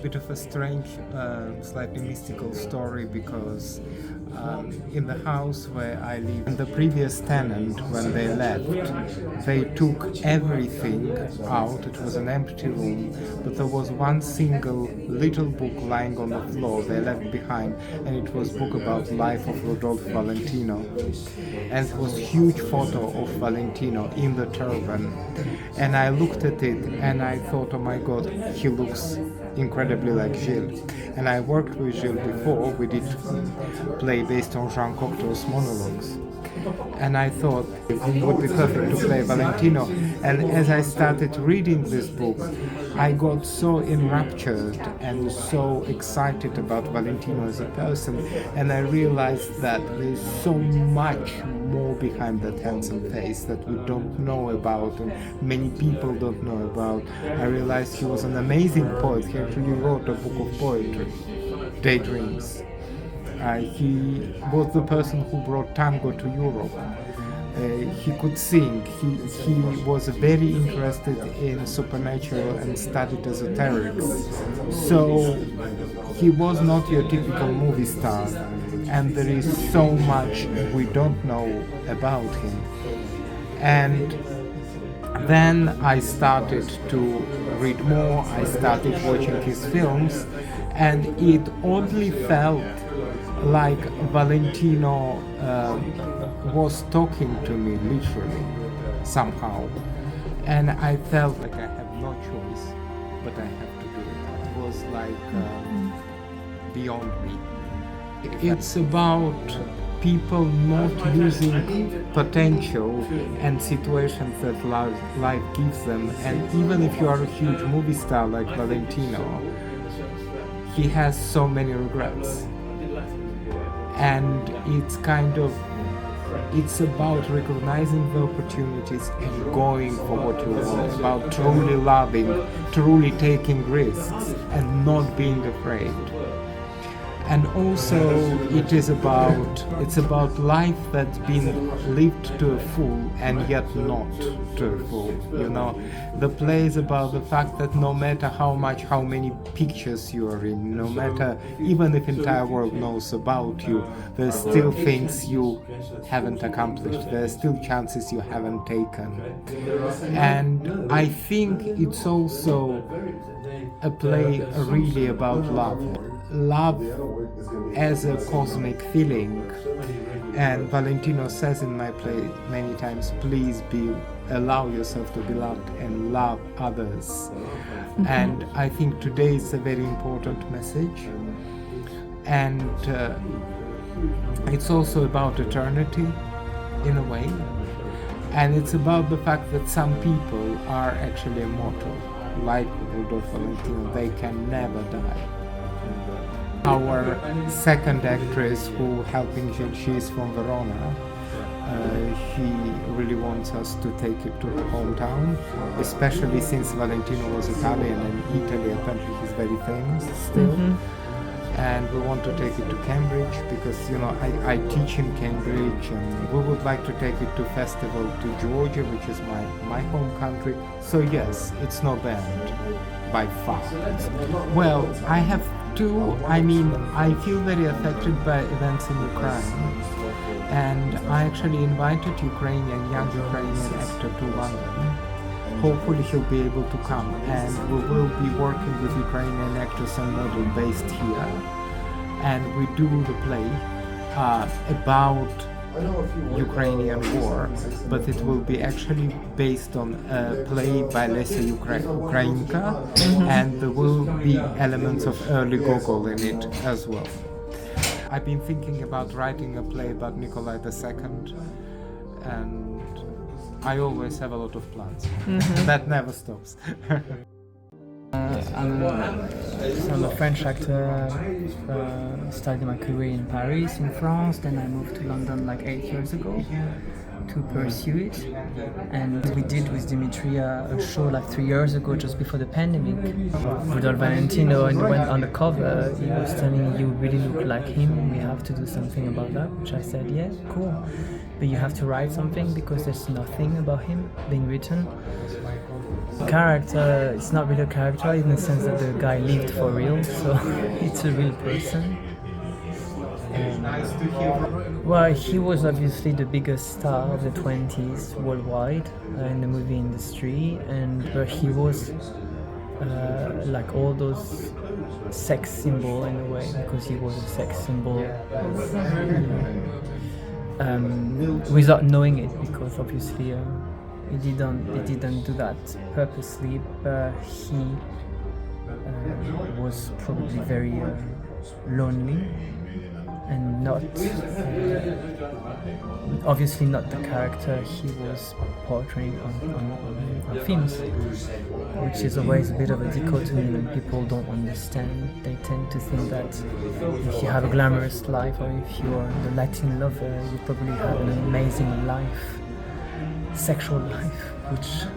bit of a strange, slightly mystical story because in the house where I live, the previous tenant, when they left, they took everything out. It was an empty room, but there was one single little book lying on the floor they left behind, and it was a book about life of Rodolpho Valentino. And it was a huge photo of Valentino in the turban. And I looked at it and I thought, oh my God, he looks incredibly like Gilles. And I worked with Gilles before. We did play based on Jean Cocteau's monologues. And I thought it would be perfect to play Valentino. And as I started reading this book, I got so enraptured and so excited about Valentino as a person, and I realized that there's so much more behind that handsome face that we don't know about and many people don't know about. I realized he was an amazing poet. He actually wrote a book of poetry, Daydreams. He was the person who brought tango to Europe. He could sing. He was very interested in supernatural and studied esoterics. So he was not your typical movie star, and there is so much we don't know about him. And then I started to read more. I started watching his films, and it oddly felt like Valentino was talking to me literally somehow, and I felt like I have no choice but I have to do it. It was like beyond me. It's about people not using potential and situations that life gives them, and even if you are a huge movie star like Valentino, he has so many regrets. And it's about recognizing the opportunities and going for what you want, about truly loving, truly taking risks and not being afraid. And also it's about life that's been lived to a full and yet not to a full. The play is about the fact that no matter how many pictures you are in, no matter, even if entire world knows about you, there's still things you haven't accomplished, there's still chances you haven't taken. And I think it's also a play really about love as a cosmic feeling. And Valentino says in my play many times, please allow yourself to be loved and love others. Mm-hmm. And I think today is a very important message. And it's also about eternity in a way. And it's about the fact that some people are actually immortal, like Rudolph Valentino. They can never die. Our second actress who helping Gilles, she is from Verona. He really wants us to take it to her hometown, especially since Valentino was Italian and Italy apparently he's very famous still. Mm-hmm. And we want to take it to Cambridge because I teach in Cambridge, and we would like to take it to festival to Georgia, which is my home country. So yes, it's not bad by far. Well, I have I feel very affected by events in Ukraine, and I actually invited young Ukrainian actor to London. Hopefully he'll be able to come, and we will be working with Ukrainian actors and model based here, and we do the play about Ukrainian war, but it will be actually based on a play by Lesya Ukrainka, and there will be elements of early Gogol in it as well. I've been thinking about writing a play about Nikolai II, and I always have a lot of plans. Mm-hmm. That never stops. I'm a French actor. Started my career in Paris, in France. Then I moved to London like 8 years ago. to pursue it. And we did with Dimitri a show like 3 years ago, just before the pandemic. Rudolph Valentino, and went on the cover, he was telling me, you really look like him, we have to do something about that, which I said, yeah, cool. But you have to write something because there's nothing about him being written. The character, it's not really a character in the sense that the guy lived for real, so it's a real person. Well, he was obviously the biggest star of the 20s worldwide in the movie industry, and he was like all those sex symbol in a way, because he was a sex symbol without knowing it, because obviously he didn't do that purposely, but he was probably very lonely. And not, obviously not the character he was portraying on films, which is always a bit of a dichotomy and people don't understand. They tend to think that if you have a glamorous life or if you are the Latin lover, you probably have an amazing life, sexual life, which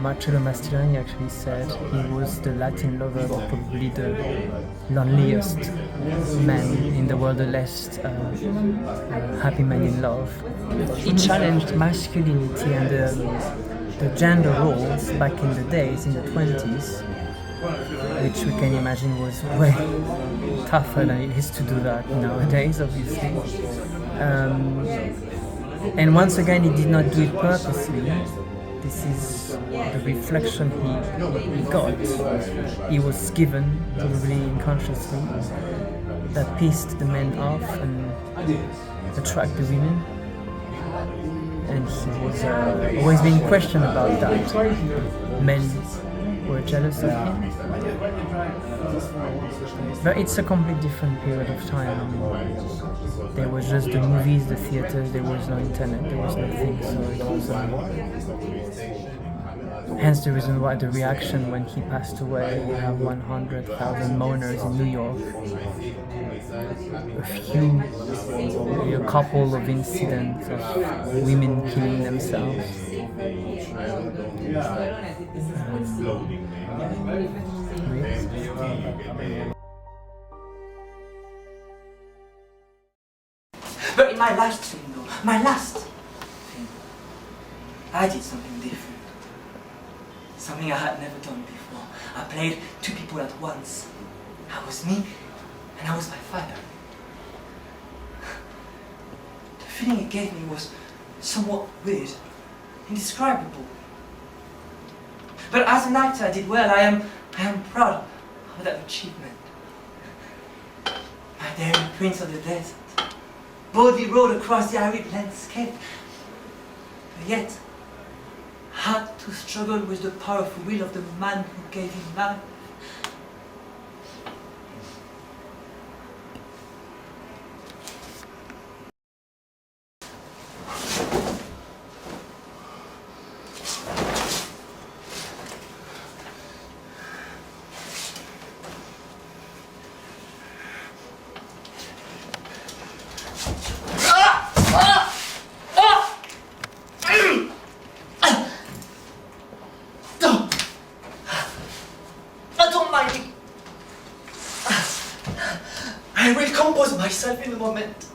Marcello Mastroianni actually said he was the Latin lover, but probably the loneliest man in the world, the least happy man in love. He challenged masculinity and the gender roles back in the days, in the 20s, which we can imagine was way tougher than it is to do that nowadays, obviously. And once again, he did not do it purposely. This is the reflection he got. He was given, probably unconsciously, that pissed the men off and attract the women. And he was always being questioned about that. Men were jealous of him. But it's a completely different period of time. There was just the movies, the theaters, there was no internet, there was nothing, so it was hence the reason why the reaction when he passed away, we have 100,000 mourners in New York, a couple of incidents of women killing themselves. But in my last film though, I did something different. Something I had never done before. I played two people at once. I was me, and I was my father. The feeling it gave me was somewhat weird, indescribable. But as an actor I did well. I am proud of that achievement. My daring prince of the desert boldly rode across the arid landscape, but yet had to struggle with the powerful will of the man who gave him life. I will compose myself in a moment.